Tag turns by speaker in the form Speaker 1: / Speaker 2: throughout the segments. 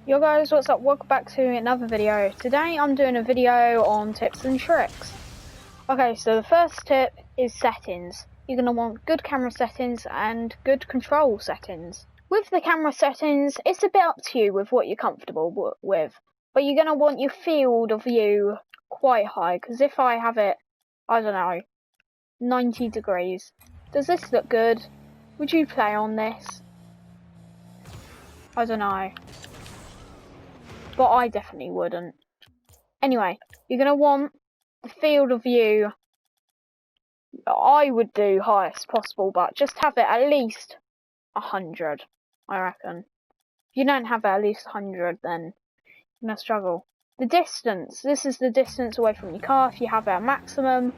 Speaker 1: Yo guys, what's up? Welcome back to another video. Today I'm doing a video on tips and tricks. Okay, so the first tip is settings. You're going to want good camera settings and good control settings. With the camera settings, it's a bit up to you with what you're comfortable with. But you're going to want your field of view quite high, because if I have it, I don't know, 90 degrees. Does this look good? Would you play on this? I don't know. But I definitely wouldn't. Anyway, you're going to want the field of view. I would do highest possible, but just have it at least 100, I reckon. If you don't have it at least 100, then you're going to struggle. The distance. This is the distance away from your car. If you have it at maximum,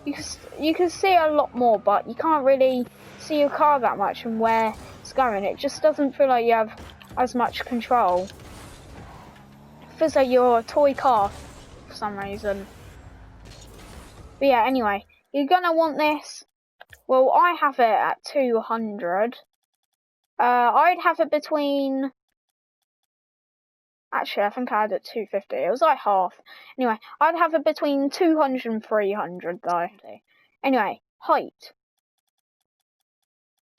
Speaker 1: you can see a lot more, but you can't really see your car that much and where it's going. It just doesn't feel like you have as much control. Feels like you're a toy car for some reason. But yeah, anyway, you're gonna want this. Well, I have it at 200. I'd have it between. Actually, I think I had it 250. It was like half. Anyway, I'd have it between 200 and 300 though. Anyway, height.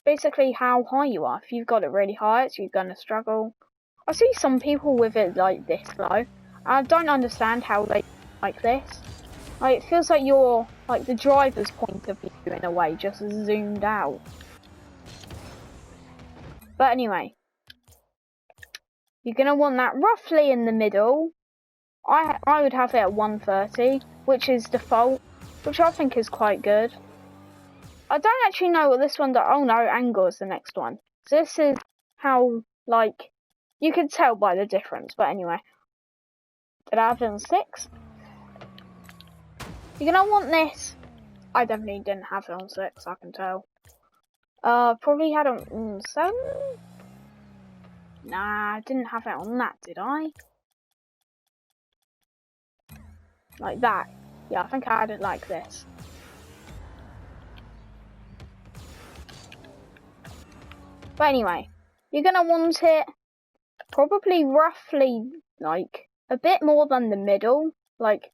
Speaker 1: Basically, how high you are. If you've got it really high, you're gonna struggle. I see some people with it like this low. I don't understand how they like this. Like, it feels like you're like the driver's point of view in a way, just zoomed out. But anyway, you're gonna want that roughly in the middle. I would have it at 130, which is default, which I think is quite good. I don't actually know what this one does. Oh no, angle is the next one. So this is how, like, you can tell by the difference. But anyway, did I have it on 6? You're gonna want this. I definitely didn't have it on 6, I can tell. Probably had it on 7? Nah, I didn't have it on that, did I? Like that. Yeah, I think I had it like this. But anyway, you're gonna want it probably roughly, like, a bit more than the middle. Like,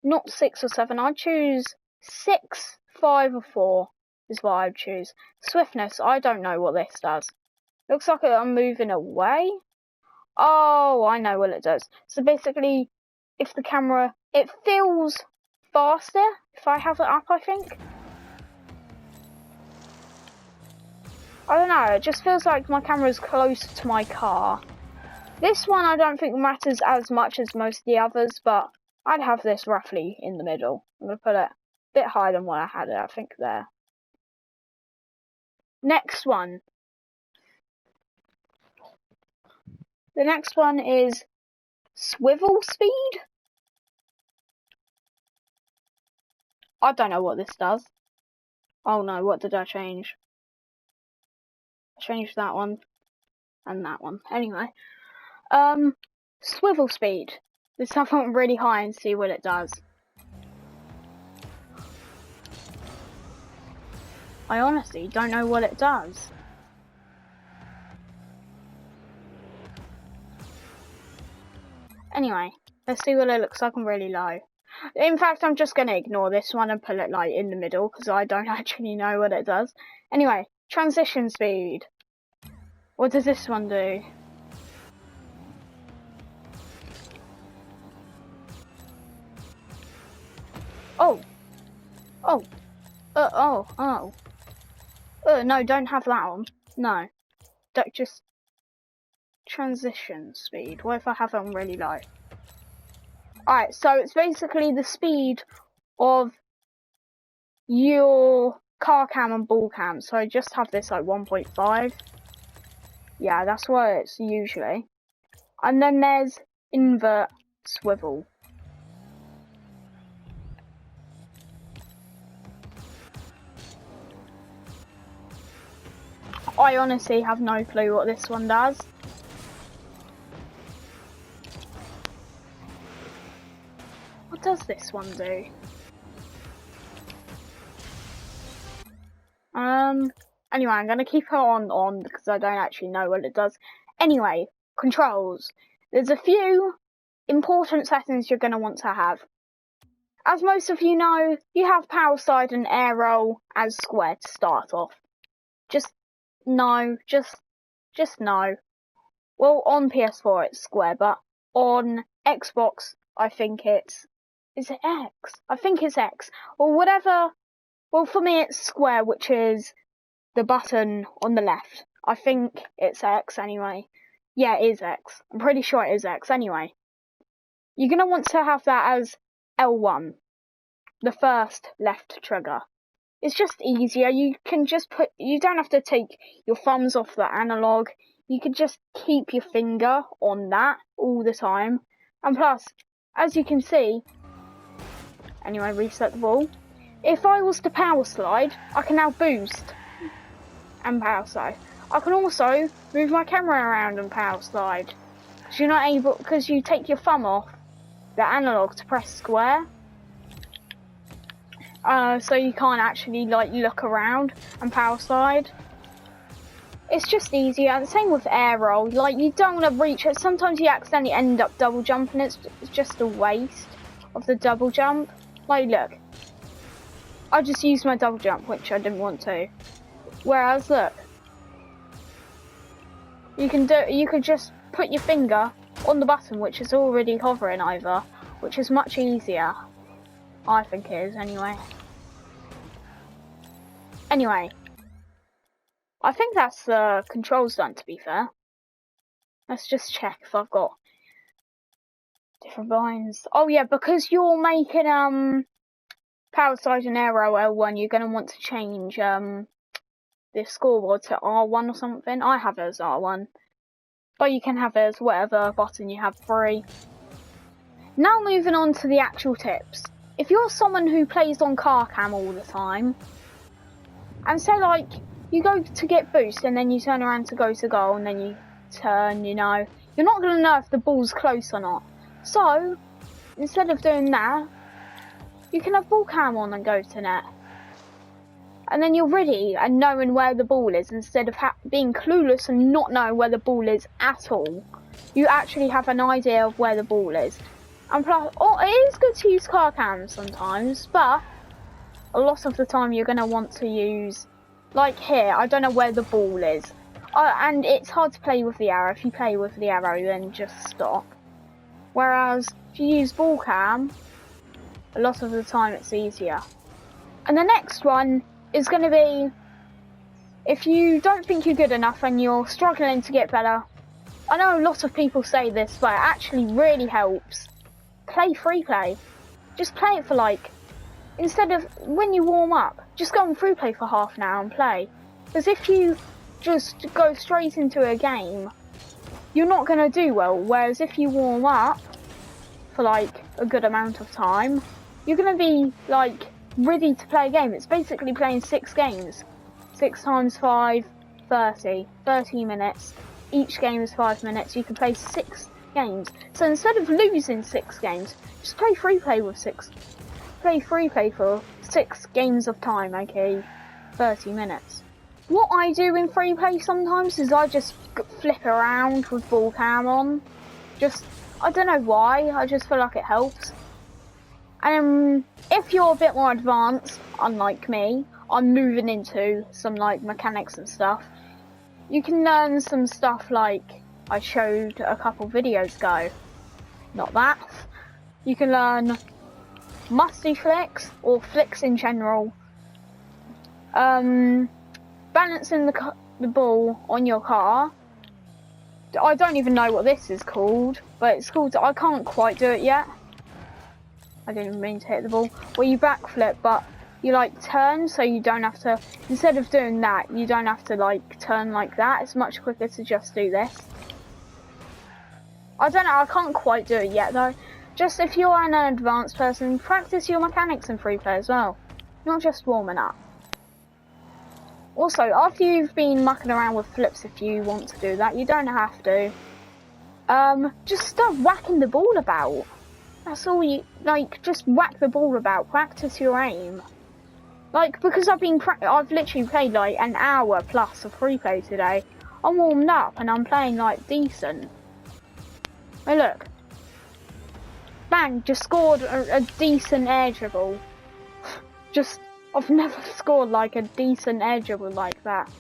Speaker 1: not 6 or 7. I'd choose 6, 5 or 4 is what I'd choose. Swiftness, I don't know what this does. Looks like I'm moving away. Oh, I know what it does. So basically, if the camera, it feels faster if I have it up, I think. I don't know, it just feels like my camera's closer to my car. This one I don't think matters as much as most of the others, but I'd have this roughly in the middle. I'm going to put it a bit higher than what I had it, I think, there. Next one. The next one is swivel speed. I don't know what this does. Oh no, what did I change? I changed that one and that one. Anyway, swivel speed. Let's have it really high and see what it does. I honestly don't know what it does. Anyway, let's see what it looks like on really low. In fact, I'm just going to ignore this one and put it like in the middle because I don't actually know what it does. Anyway, transition speed. What does this one do? Oh. Oh. No, don't have that on. No. Don't just... Transition speed. What if I have it on really low? Alright, so it's basically the speed of your car cam and ball cam. So I just have this like 1.5. Yeah, that's what it's usually. And then there's invert swivel. I honestly have no clue what this one does. What does this one do? Anyway, I'm gonna keep it on because I don't actually know what it does. Anyway, controls. There's a few important settings you're going to want to have. As most of you know, you have power slide and air roll as square to start off. Just no. Well, on PS4 it's square, but on Xbox I think is it X? I think it's X. Or whatever. Well, for me it's square, which is the button on the left. I think it's X anyway. Yeah, it is X. I'm pretty sure it is X anyway. You're going to want to have that as L1, the first left trigger. It's just easier. You don't have to take your thumbs off the analog. You could just keep your finger on that all the time. And plus, as you can see, anyway, reset the ball. If I was to power slide, I can now boost and power slide. I can also move my camera around and power slide. Because you're not able, because you take your thumb off the analog to press square. So you can't actually look around and power slide. It's just easier. The same with air roll. You don't want to reach it. Sometimes you accidentally end up double jumping. It's just a waste of the double jump. Look. I just used my double jump, which I didn't want to. Whereas, look. You could just put your finger on the button, which is already hovering over, which is much easier. I think it is, anyway. I think that's the controls done, to be fair. Let's just check if I've got different lines. Oh yeah, because you're making power slide and air roll L1, you're going to want to change the scoreboard to R1 or something. I have it as R1. But you can have it as whatever button you have free. Now moving on to the actual tips. If you're someone who plays on car cam all the time, and say you go to get boost and then you turn around to go to goal and then you turn, you're not going to know if the ball's close or not. So, instead of doing that, you can have ball cam on and go to net. And then you're ready and knowing where the ball is instead of being clueless and not knowing where the ball is at all. You actually have an idea of where the ball is. And plus, it is good to use car cams sometimes, but a lot of the time you're going to want to use, here, I don't know where the ball is. And it's hard to play with the arrow. If you play with the arrow, then just stop. Whereas, if you use ball cam, a lot of the time it's easier. And the next one is going to be, if you don't think you're good enough and you're struggling to get better, I know a lot of people say this, but it actually really helps. Play free play. Just play it for instead of when you warm up, just go on free play for half an hour and play. Because if you just go straight into a game, you're not going to do well. Whereas if you warm up for a good amount of time, you're going to be ready to play a game. It's basically playing 6 games. 6 times 5, 30 minutes. Each game is 5 minutes. You can play 6 games. So instead of losing 6 games, just play free play with 6. Play free play for 6 games of time, okay? 30 minutes. What I do in free play sometimes is I just flip around with ball cam on. I don't know why, I just feel like it helps. And if you're a bit more advanced, unlike me, I'm moving into some mechanics and stuff. You can learn some stuff I showed a couple videos ago. Not that. You can learn musty flicks, or flicks in general. Balancing the ball on your car. I don't even know what this is called, but it's called, I can't quite do it yet. I didn't mean to hit the ball. Well, you backflip, but you turn, so you don't have to, instead of doing that, you don't have to turn like that. It's much quicker to just do this. I don't know, I can't quite do it yet though. Just if you're an advanced person, practice your mechanics in free play as well. Not just warming up. Also, after you've been mucking around with flips, if you want to do that, you don't have to. Just start whacking the ball about. That's all you, just whack the ball about, practice your aim. Because I've literally played an hour plus of free play today. I'm warmed up and I'm playing decent. Oh look. Bang, just scored a decent air dribble. I've never scored like a decent air dribble like that.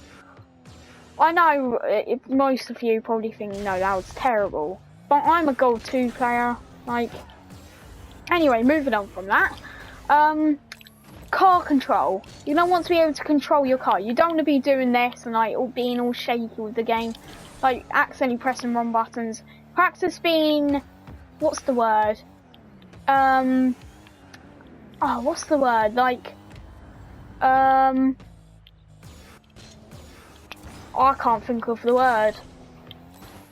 Speaker 1: I know most of you probably think, no, that was terrible. But I'm a Gold 2 player, like... Anyway, moving on from that. Car control. You don't want to be able to control your car. You don't want to be doing this and like being all shaky with the game. Like accidentally pressing wrong buttons. Practice being... What's the word? Oh, what's the word? Like... I can't think of the word.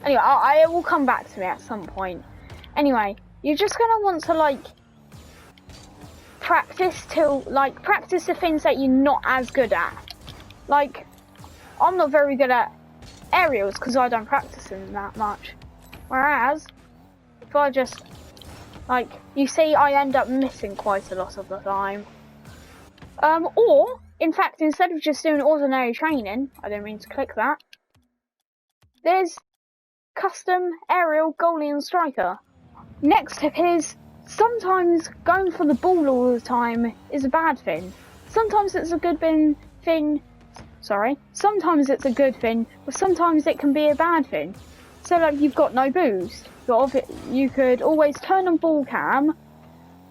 Speaker 1: Anyway, I will come back to me at some point. Anyway, you're just gonna want to like practice the things that you're not as good at. Like, I'm not very good at aerials because I don't practice them that much. Whereas, if I just like, you see, I end up missing quite a lot of the time. Or, in fact, instead of just doing ordinary training, I don't mean to click that, there's custom aerial goalie and striker. Next tip is, sometimes going for the ball all the time is a bad thing. Sometimes it's a good thing, sometimes it's a good thing, but sometimes it can be a bad thing. So like, you've got no boost, you could always turn on ball cam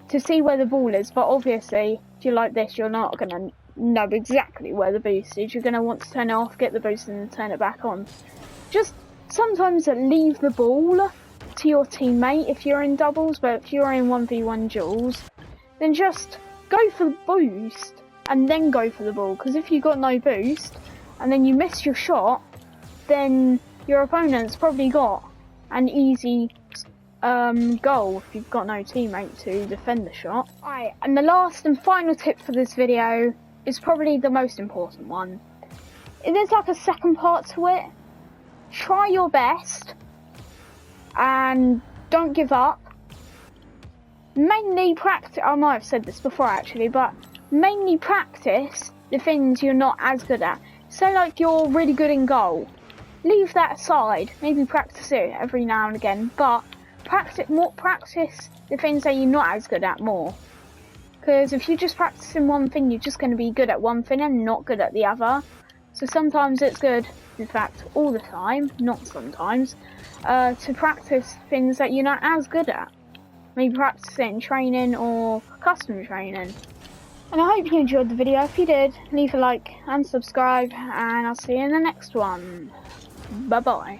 Speaker 1: to see where the ball is, but obviously, if you're like this, you're not going to know exactly where the boost is. You're going to want to turn it off, get the boost, and turn it back on. Just sometimes leave the ball to your teammate if you're in doubles, but if you're in 1v1 duels, then just go for the boost and then go for the ball. Because if you've got no boost and then you miss your shot, then your opponent's probably got an easy goal if you've got no teammate to defend the shot. Alright, and the last and final tip for this video is probably the most important one. There's like a second part to it. Try your best and don't give up. Mainly practice, I might have said this before actually, but mainly practice the things you're not as good at. So like you're really good in goal, leave that aside, maybe practice it every now and again, but practice the things that you're not as good at more. Because if you're just practicing one thing, you're just going to be good at one thing and not good at the other. So sometimes it's good, in fact all the time, not sometimes, to practice things that you're not as good at. Maybe practice it in training or custom training. And I hope you enjoyed the video. If you did, leave a like and subscribe, and I'll see you in the next one. Bye bye.